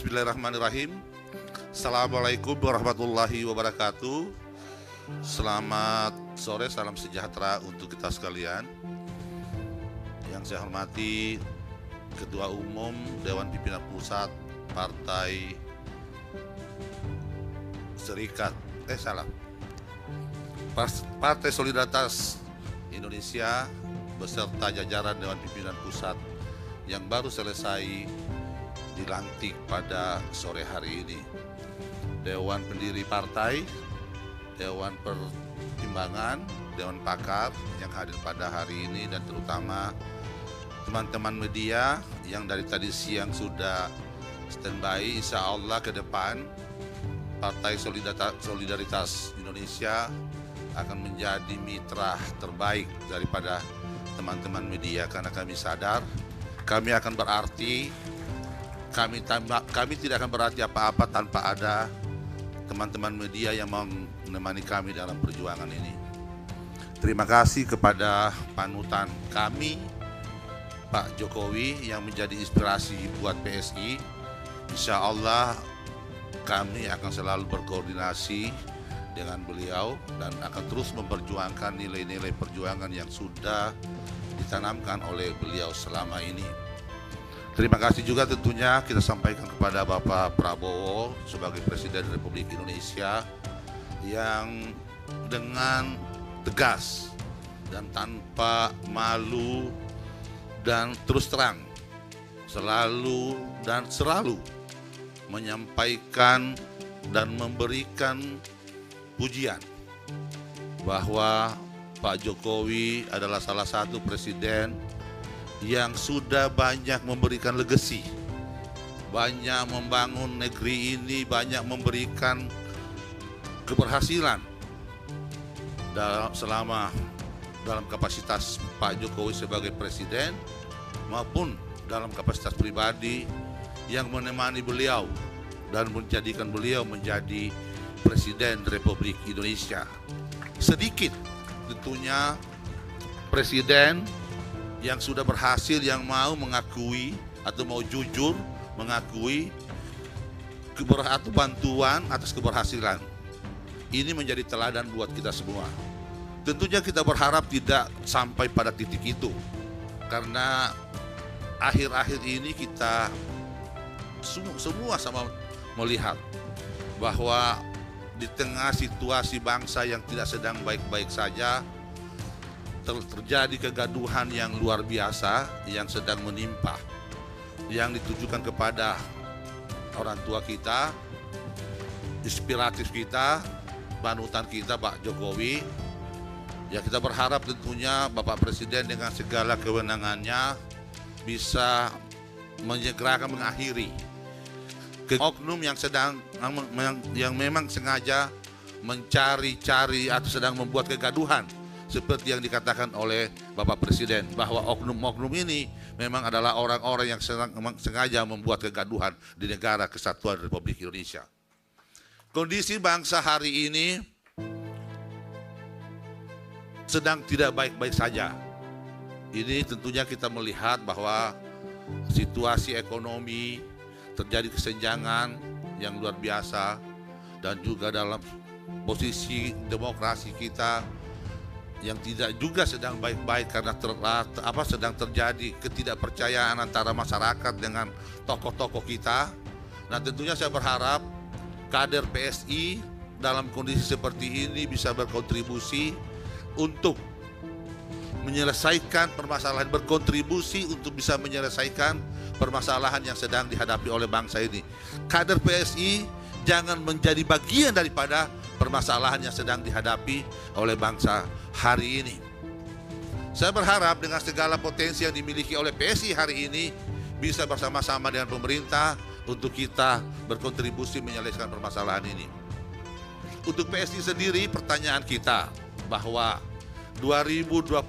Bismillahirrahmanirrahim. Assalamualaikum warahmatullahi wabarakatuh. Selamat sore, salam sejahtera untuk kita sekalian. Yang saya hormati Ketua Umum Dewan Pimpinan Pusat Partai Partai Solidaritas Indonesia beserta jajaran Dewan Pimpinan Pusat yang baru selesai dilantik pada sore hari ini. Dewan Pendiri Partai, Dewan Pertimbangan, Dewan Pakar yang hadir pada hari ini, dan terutama teman-teman media yang dari tadi siang sudah standby. Insya Allah ke depan Partai Solidaritas Indonesia akan menjadi mitra terbaik daripada teman-teman media, karena kami sadar kami akan berarti, kami tidak akan berarti apa-apa tanpa ada teman-teman media yang mau menemani kami dalam perjuangan ini. Terima kasih kepada panutan kami, Pak Jokowi, yang menjadi inspirasi buat PSI. Insya Allah kami akan selalu berkoordinasi dengan beliau dan akan terus memperjuangkan nilai-nilai perjuangan yang sudah ditanamkan oleh beliau selama ini. Terima kasih juga tentunya kita sampaikan kepada Bapak Prabowo sebagai Presiden Republik Indonesia yang dengan tegas dan tanpa malu dan terus terang selalu menyampaikan dan memberikan pujian bahwa Pak Jokowi adalah salah satu presiden yang sudah banyak memberikan legacy, banyak membangun negeri ini, banyak memberikan keberhasilan dalam kapasitas Pak Jokowi sebagai presiden maupun dalam kapasitas pribadi yang menemani beliau dan menjadikan beliau menjadi Presiden Republik Indonesia. Sedikit tentunya presiden yang sudah berhasil, yang mau mengakui atau mau jujur mengakui atau bantuan atas keberhasilan. Ini menjadi teladan buat kita semua. Tentunya kita berharap tidak sampai pada titik itu, karena akhir-akhir ini kita semua sama melihat bahwa di tengah situasi bangsa yang tidak sedang baik-baik saja, terjadi kegaduhan yang luar biasa yang sedang menimpa, yang ditujukan kepada orang tua kita, inspiratif kita, panutan kita Pak Jokowi. Ya, kita berharap tentunya Bapak Presiden dengan segala kewenangannya bisa menyegerakan mengakhiri oknum yang memang sengaja mencari-cari atau sedang membuat kegaduhan, seperti yang dikatakan oleh Bapak Presiden bahwa oknum-oknum ini memang adalah orang-orang yang sengaja membuat kegaduhan di negara kesatuan Republik Indonesia. Kondisi bangsa hari ini sedang tidak baik-baik saja. Ini tentunya kita melihat bahwa situasi ekonomi terjadi kesenjangan yang luar biasa, dan juga dalam posisi demokrasi kita yang tidak juga sedang baik-baik karena sedang terjadi ketidakpercayaan antara masyarakat dengan tokoh-tokoh kita. Nah, tentunya saya berharap kader PSI dalam kondisi seperti ini bisa berkontribusi untuk menyelesaikan permasalahan, berkontribusi untuk bisa menyelesaikan permasalahan yang sedang dihadapi oleh bangsa ini. Kader PSI jangan menjadi bagian daripada permasalahan yang sedang dihadapi oleh bangsa hari ini. Saya berharap dengan segala potensi yang dimiliki oleh PSI hari ini bisa bersama-sama dengan pemerintah untuk kita berkontribusi menyelesaikan permasalahan ini. Untuk PSI sendiri, pertanyaan kita bahwa 2029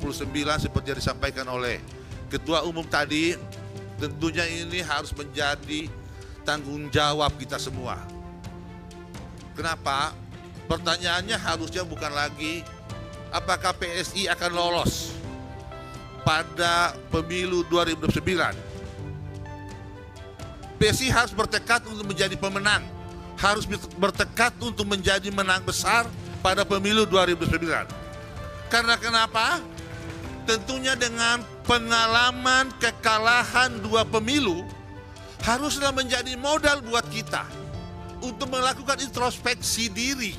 seperti yang disampaikan oleh Ketua Umum tadi, tentunya ini harus menjadi tanggung jawab kita semua. Kenapa? Pertanyaannya harusnya bukan lagi apakah PSI akan lolos pada pemilu 2009. PSI harus bertekad untuk menjadi pemenang, harus bertekad untuk menjadi menang besar pada pemilu 2009. Karena kenapa? Tentunya dengan pengalaman kekalahan 2 pemilu haruslah menjadi modal buat kita untuk melakukan introspeksi diri,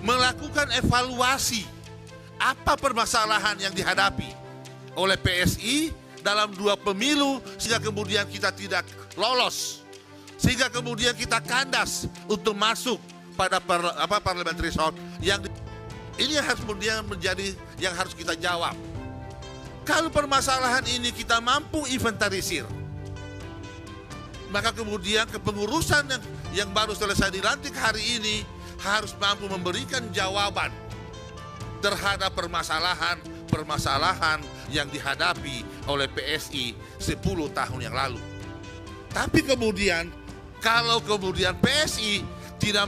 melakukan evaluasi apa permasalahan yang dihadapi oleh PSI dalam 2 pemilu sehingga kemudian kita tidak lolos, sehingga kemudian kita kandas untuk masuk pada parliamentary threshold yang ini yang harus kemudian menjadi yang harus kita jawab. Kalau permasalahan ini kita mampu inventarisir, maka kemudian kepengurusan yang baru selesai dilantik hari ini harus mampu memberikan jawaban terhadap permasalahan yang dihadapi oleh PSI 10 tahun yang lalu. Tapi kemudian kalau kemudian PSI tidak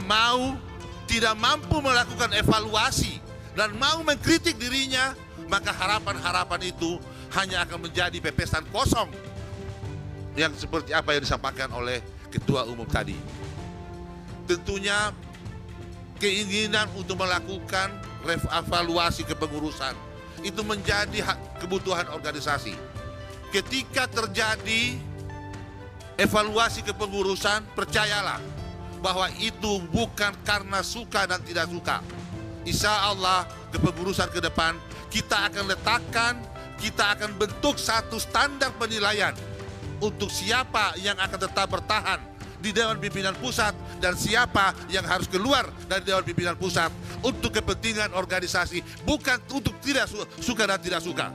mampu melakukan evaluasi dan mau mengkritik dirinya, maka harapan-harapan itu hanya akan menjadi pepesan kosong yang seperti apa yang disampaikan oleh Ketua Umum tadi. Tentunya keinginan untuk melakukan evaluasi kepengurusan itu menjadi kebutuhan organisasi. Ketika terjadi evaluasi kepengurusan, percayalah bahwa itu bukan karena suka dan tidak suka. Insya Allah kepengurusan ke depan kita akan letakkan, kita akan bentuk satu standar penilaian untuk siapa yang akan tetap bertahan di Dewan Pimpinan Pusat dan siapa yang harus keluar dari Dewan Pimpinan Pusat untuk kepentingan organisasi, bukan untuk tidak suka dan tidak suka.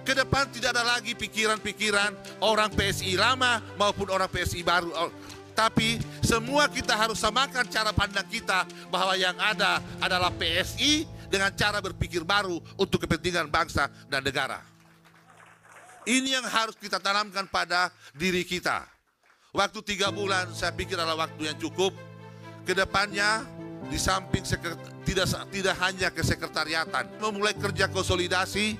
Ke depan tidak ada lagi pikiran-pikiran orang PSI lama maupun orang PSI baru, tapi semua kita harus samakan cara pandang kita bahwa yang ada adalah PSI dengan cara berpikir baru untuk kepentingan bangsa dan negara. Ini yang harus kita tanamkan pada diri kita. Waktu 3 bulan saya pikir adalah waktu yang cukup. Kedepannya di samping tidak hanya kesekretariatan, memulai kerja konsolidasi,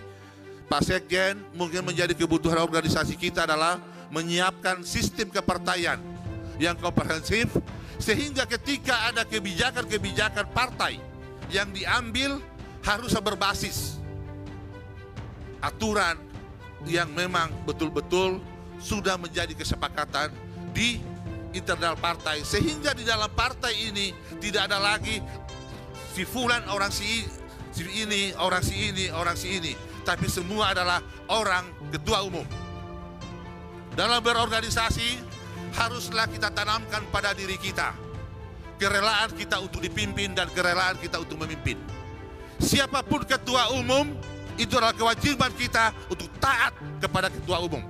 Pak Sekjen mungkin menjadi kebutuhan organisasi kita adalah menyiapkan sistem kepartaian yang komprehensif, sehingga ketika ada kebijakan-kebijakan partai yang diambil harus berbasis aturan yang memang betul-betul sudah menjadi kesepakatan di internal partai, sehingga di dalam partai ini tidak ada lagi si fulan orang si ini, orang si ini, tapi semua adalah orang ketua umum. Dalam berorganisasi haruslah kita tanamkan pada diri kita kerelaan kita untuk dipimpin dan kerelaan kita untuk memimpin. Siapapun ketua umum, itu adalah kewajiban kita untuk taat kepada ketua umum.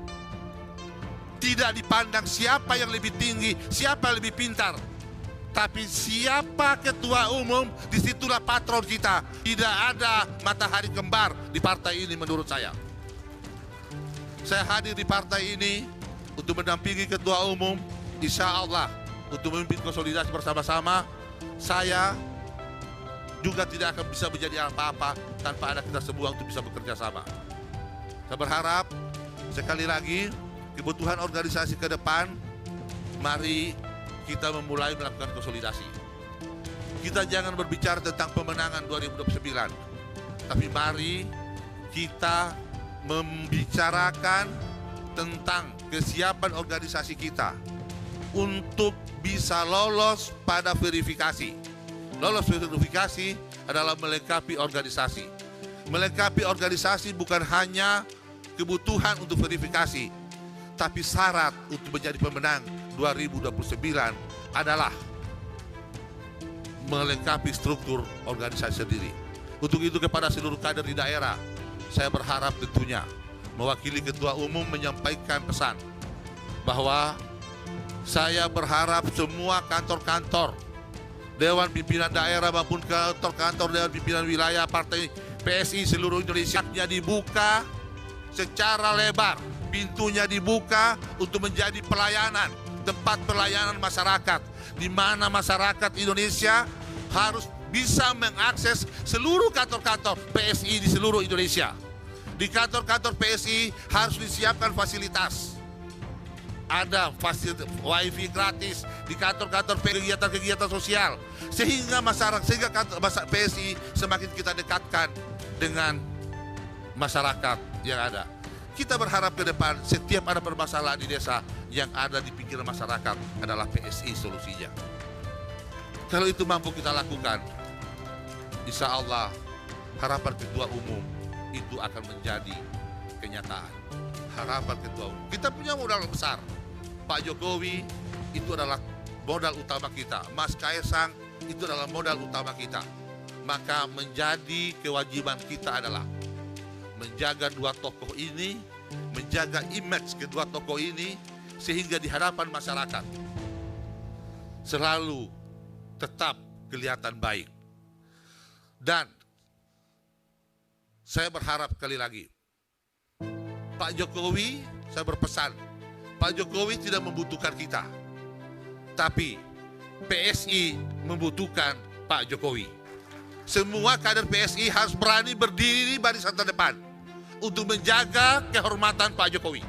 Tidak dipandang siapa yang lebih tinggi, siapa yang lebih pintar, tapi siapa ketua umum, disitulah patron kita. Tidak ada matahari kembar di partai ini menurut saya. Saya hadir di partai ini untuk mendampingi ketua umum, insya Allah untuk memimpin konsolidasi bersama-sama. Saya juga tidak akan bisa menjadi apa-apa tanpa ada kita semua untuk bisa bekerja sama. Saya berharap sekali lagi kebutuhan organisasi ke depan, mari kita memulai melakukan konsolidasi. Kita jangan berbicara tentang pemenangan 2029, tapi mari kita membicarakan tentang kesiapan organisasi kita untuk bisa lolos pada verifikasi. Lolos verifikasi adalah melengkapi organisasi. Melengkapi organisasi bukan hanya kebutuhan untuk verifikasi, tapi syarat untuk menjadi pemenang 2029 adalah melengkapi struktur organisasi sendiri. Untuk itu kepada seluruh kader di daerah, saya berharap tentunya mewakili ketua umum menyampaikan pesan bahwa saya berharap semua kantor-kantor Dewan Pimpinan Daerah maupun kantor-kantor Dewan Pimpinan Wilayah Partai PSI seluruh Indonesia dibuka secara lebar, pintunya dibuka untuk menjadi pelayanan, tempat pelayanan masyarakat, di mana masyarakat Indonesia harus bisa mengakses seluruh kantor-kantor PSI di seluruh Indonesia. Di kantor-kantor PSI harus disiapkan fasilitas. ada fasilitas wifi gratis di kantor-kantor kegiatan-kegiatan sosial, sehingga PSI semakin kita dekatkan dengan masyarakat yang ada. Kita berharap ke depan setiap ada permasalahan di desa yang ada di pikiran masyarakat adalah PSI solusinya. Kalau itu mampu kita lakukan, insya Allah harapan ketua umum itu akan menjadi kenyataan. Harapan ketua umum, kita punya modal besar. Pak Jokowi itu adalah modal utama kita, Mas Kaisang itu adalah modal utama kita. Maka menjadi kewajiban kita adalah menjaga dua tokoh ini, menjaga image kedua tokoh ini, sehingga di hadapan masyarakat selalu tetap kelihatan baik. Dan saya berharap sekali lagi, Pak Jokowi, saya berpesan, Pak Jokowi tidak membutuhkan kita, tapi PSI membutuhkan Pak Jokowi. Semua kader PSI harus berani berdiri di barisan terdepan untuk menjaga kehormatan Pak Jokowi.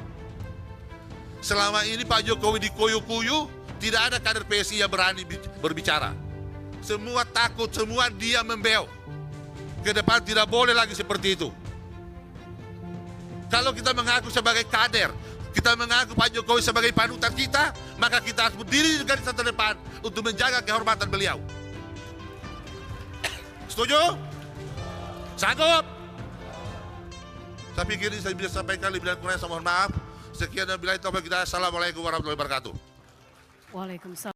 Selama ini Pak Jokowi dikuyu-kuyu, tidak ada kader PSI yang berani berbicara. Semua takut, semua dia membeok. Ke depan tidak boleh lagi seperti itu. Kalau kita mengaku sebagai kader, kita mengaku Pak Jokowi sebagai panutan kita, maka kita harus berdiri di garis terdepan untuk menjaga kehormatan beliau. Setuju? Sanggup? Saya pikir ini saya bisa sampaikan, lebih kurang saya mohon maaf. Sekian dan bila itu kita. Assalamualaikum warahmatullahi wabarakatuh. Waalaikumsalam.